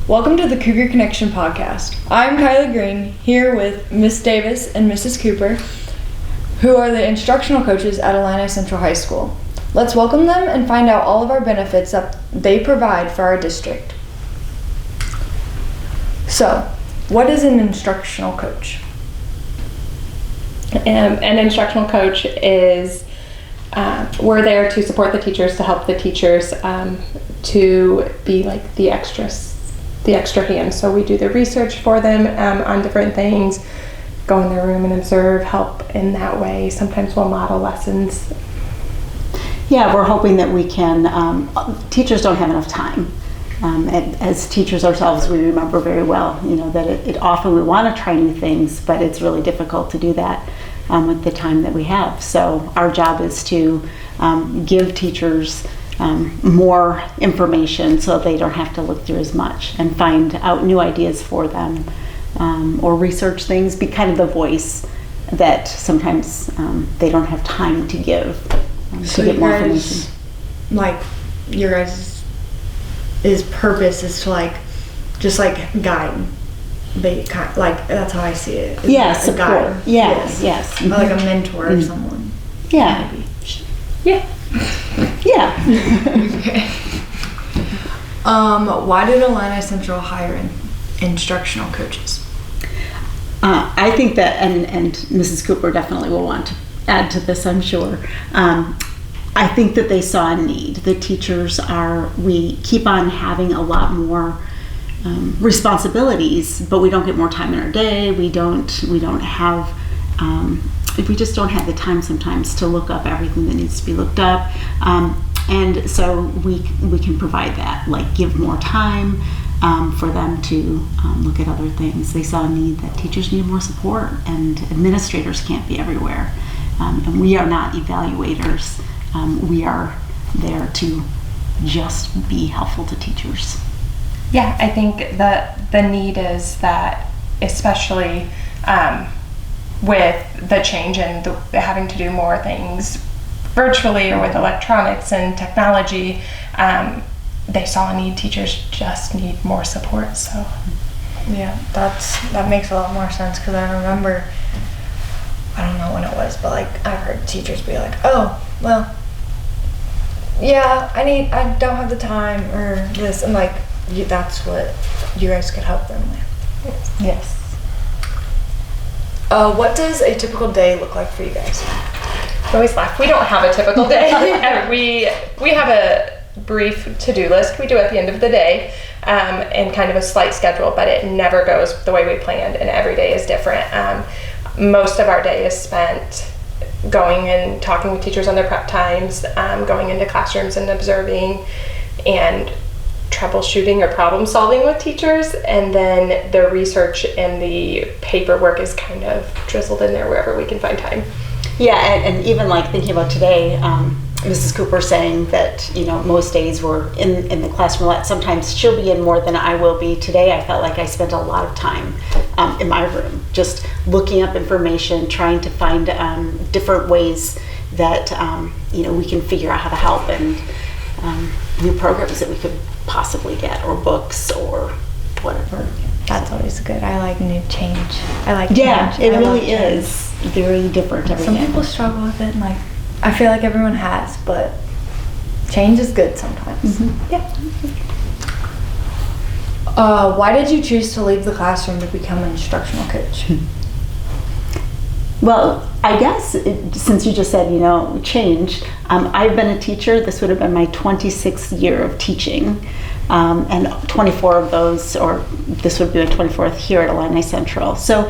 Welcome to the Cougar Connection podcast. I'm Kylie Green, here with Miss Davis and Mrs. Cooper, who are the instructional coaches at Illini Central High School. Let's welcome them and find out all of our benefits that they provide for our district. So, what is an instructional coach? An instructional coach is, we're there to support the teachers, to help the teachers to be like the extra hand. So we do the research for them on different things, go in their room and observe, help in that way. Sometimes we'll model lessons. Yeah, we're hoping that we can, teachers don't have enough time. As teachers ourselves, we remember very well, that it often we want to try new things, but it's really difficult to do that with the time that we have. So our job is to give teachers more information so they don't have to look through as much and find out new ideas for them or research things, be kind of the voice that sometimes they don't have time to give to get more information. Like your guys' purpose is to just guide. That's how I see it. Yeah, support. Yes. Or like a mentor or someone. Yeah. Maybe. Yeah. Okay. Why did Illini Central hire instructional coaches? I think that, and Mrs. Cooper definitely will want to add to this, I'm sure. I think that they saw a need. The teachers we keep on having a lot more responsibilities, but we don't get more time in our day. We just don't have the time sometimes to look up everything that needs to be looked up. And so we can provide that, give more time for them to look at other things. They saw a need that teachers need more support, and administrators can't be everywhere. And we are not evaluators. We are there to just be helpful to teachers. Yeah, I think that the need is that, especially with the change and having to do more things virtually or with electronics and technology, they saw a need. Teachers just need more support. So yeah, that makes a lot more sense, because I remember, I don't know when it was, but I've heard teachers be like, oh, well, yeah, I don't have the time or this, and that's what you guys could help them with. yes. What does a typical day look like for you guys? I always laugh. We don't have a typical day. we have a brief to-do list we do at the end of the day, and kind of a slight schedule, but it never goes the way we planned, and every day is different. Most of our day is spent going and talking with teachers on their prep times, going into classrooms and observing and troubleshooting or problem solving with teachers, and then the research and the paperwork is kind of drizzled in there wherever we can find time. Yeah, and even thinking about today, Mrs. Cooper saying that most days we're in the classroom a lot. Sometimes she'll be in more than I will be. Today I felt like I spent a lot of time in my room just looking up information, trying to find different ways that we can figure out how to help, and new programs that we could possibly get, or books or whatever. That's always good. I like new change. I like change. It really is very different every day. Some people struggle with it, and I feel like everyone has, but change is good sometimes. Mm-hmm. Yeah. Why did you choose to leave the classroom to become an instructional coach? Well, I guess since you just said, change, I've been a teacher. This would have been my 26th year of teaching, and 24 of those, or this would be my 24th here at Illini Central. So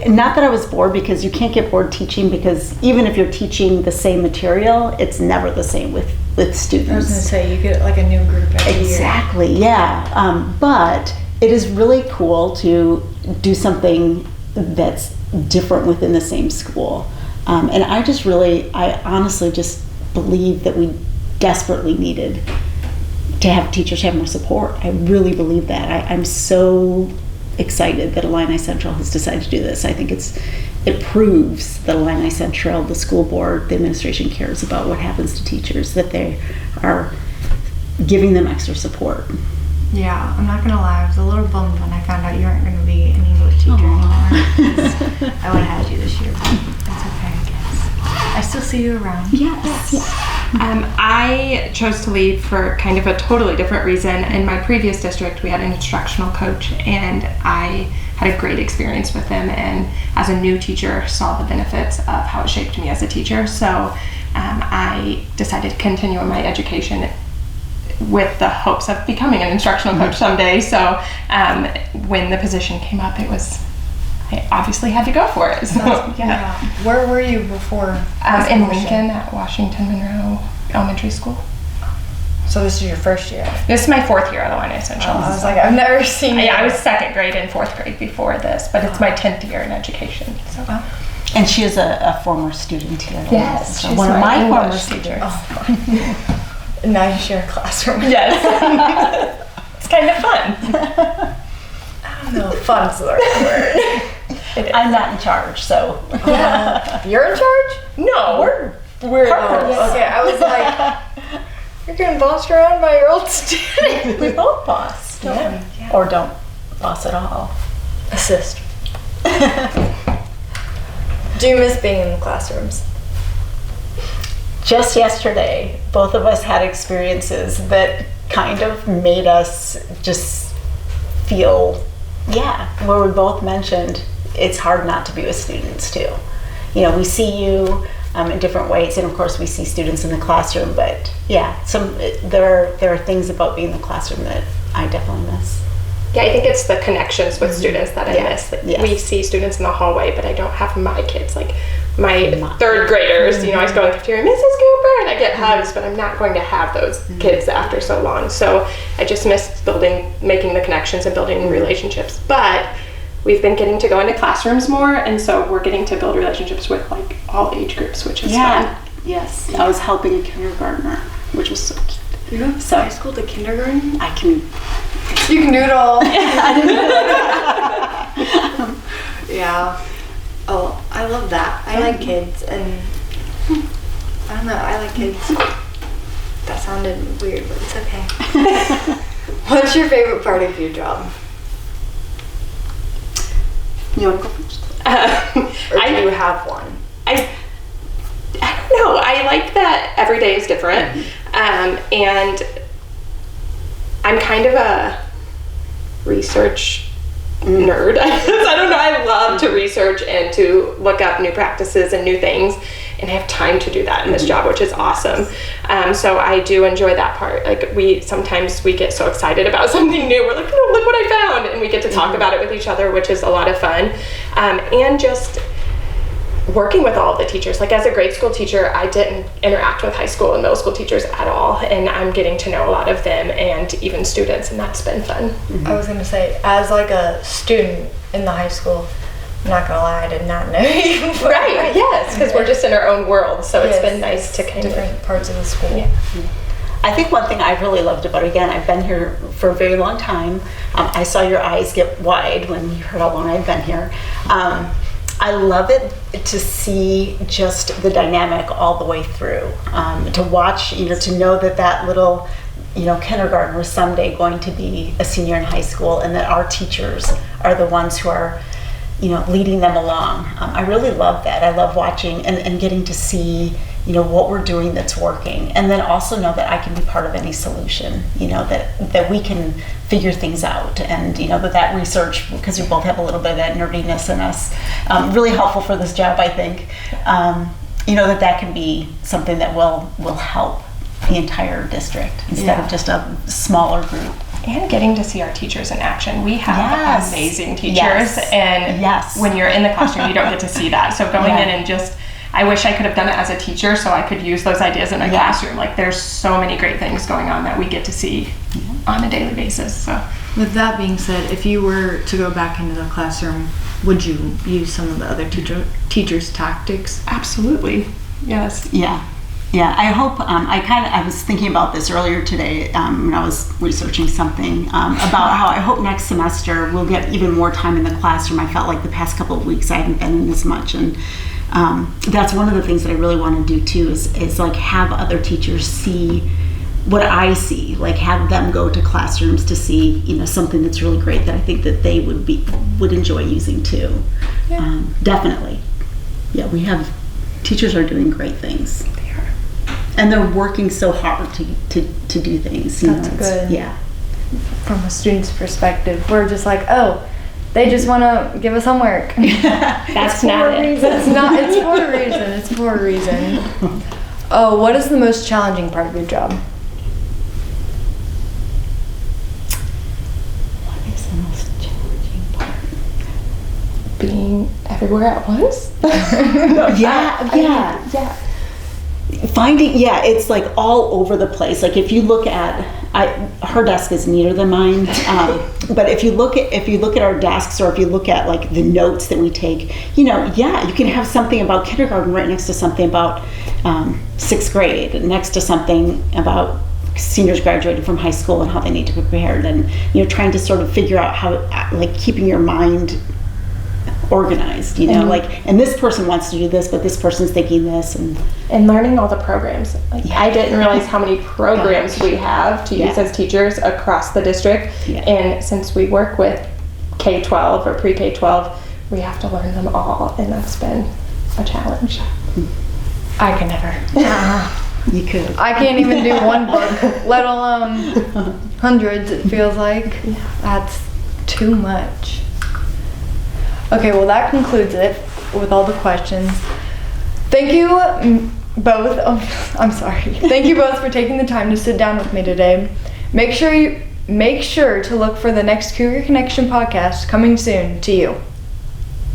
not that I was bored, because you can't get bored teaching, because even if you're teaching the same material, it's never the same with students. I was going to say, you get a new group every year. Exactly, yeah. But it is really cool to do something that's different within the same school. And I honestly just believe that we desperately needed to have teachers have more support. I really believe that. I'm so excited that Illini Central has decided to do this. I think it proves that Illini Central, the school board, the administration cares about what happens to teachers, that they are giving them extra support. Yeah, I'm not gonna lie, I was a little bummed when I found out you aren't gonna be an English teacher anymore. 'Cause I would have had you this year, but that's okay, I guess. I still see you around. Yes. I chose to leave for kind of a totally different reason. In my previous district, we had an instructional coach, and I had a great experience with him, and as a new teacher saw the benefits of how it shaped me as a teacher. So I decided to continue in my education with the hopes of becoming an instructional coach someday. So when the position came up, I obviously had to go for it. So, yeah. Where were you before? In Lincoln at Washington Monroe Elementary School. So this is your first year? This is my 4th year at Illini Central. I was like, I've never seen I was 2nd grade and 4th grade before this, but it's my 10th year in education. So. And she is a former student here. Yes, so she's one of my former English students. Oh. Now you share a classroom. Yes. It's kind of fun. I don't know, fun's the right word. I'm not in charge, so. You're in charge? No, we're partners. Okay, I was like, you're getting bossed around by your old student. We both boss, don't we? Yeah. Or don't boss at all. Assist. Do you miss being in the classrooms? Just yesterday, both of us had experiences that kind of made us just feel, where we both mentioned it's hard not to be with students too. You know, we see you in different ways, and of course we see students in the classroom, but there are things about being in the classroom that I definitely miss. Yeah, I think it's the connections with students that I miss. Like, we see students in the hallway, but I don't have my kids. Like my 3rd graders, you know, I go in the cafeteria, Mrs. Cooper, and I get hugs, but I'm not going to have those kids after so long. So I just miss making the connections and building relationships. But we've been getting to go into classrooms more, and so we're getting to build relationships with like all age groups, which is fun. Yes, I was helping a kindergartner, which was so cute. You go from high school to kindergarten? You can do it all. Yeah. Oh, I love that. I like kids, and I don't know, I like kids. That sounded weird, but it's okay. What's your favorite part of your job? You want to go first? Or do you have one? I don't know. I like that every day is different. And I'm kind of a research nerd. I don't know. I love to research and to look up new practices and new things, and I have time to do that in this job, which is awesome. So I do enjoy that part. Like sometimes we get so excited about something new. We're like, no, look what I found, and we get to talk about it with each other, which is a lot of fun. And just working with all of the teachers. Like as a grade school teacher, I didn't interact with high school and middle school teachers at all, and I'm getting to know a lot of them and even students, and that's been fun. I was gonna say, as like a student in the high school, I'm not gonna lie, I did not know you. Right, yes, because we're just in our own world, so it's been nice to kind different parts of the school. Yeah. I think one thing I've really loved about it, again, I've been here for a very long time. I saw your eyes get wide when you heard how long I've been here. I love it to see just the dynamic all the way through. To watch, to know that little, kindergartner is someday going to be a senior in high school, and that our teachers are the ones who are, leading them along. I really love that. I love watching and getting to see, what we're doing that's working, and then also know that I can be part of any solution, that we can figure things out, and that research, because we both have a little bit of that nerdiness in us, really helpful for this job, I think. That can be something that will help the entire district instead of just a smaller group. And getting to see our teachers in action. We have amazing teachers, and when you're in the classroom, you don't get to see that. So going in and just, I wish I could have done it as a teacher so I could use those ideas in my classroom. Like there's so many great things going on that we get to see on a daily basis. So, with that being said, if you were to go back into the classroom, would you use some of the other teachers' tactics? Absolutely. Yes. Yeah, I hope, I was thinking about this earlier today when I was researching something about how I hope next semester we'll get even more time in the classroom. I felt like the past couple of weeks I haven't been in as much, and that's one of the things that I really want to do too, is like have other teachers see what I see, like have them go to classrooms to see, something that's really great that I think that they would enjoy using too. Yeah. Definitely. Yeah, teachers are doing great things. They are. And they're working so hard to do things. That's good. Yeah. From a student's perspective, we're just like, oh, they just want to give us homework. That's not it. It's not. It's for a reason. It's for a reason. Oh, what is the most challenging part of your job? What is the most challenging part? Being everywhere at once. Yeah. Finding, it's like all over the place. Like if you look at, her desk is neater than mine, but if you look at our desks, or if you look at like the notes that we take, you can have something about kindergarten right next to something about 6th grade, next to something about seniors graduating from high school and how they need to be prepared, and trying to sort of figure out how, like keeping your mind organized, and this person wants to do this, but this person's thinking this, and learning all the programs. I didn't realize how many programs we have to use as teachers across the district. And since we work with K-12 or pre-K-12, we have to learn them all, and that's been a challenge. I can never. You could. I can't even do one book, let alone hundreds, it feels like. That's too much. Okay, well that concludes it with all the questions. Thank you both. Oh, I'm sorry. Thank you both for taking the time to sit down with me today. Make sure to look for the next Cougar Connection podcast coming soon to you.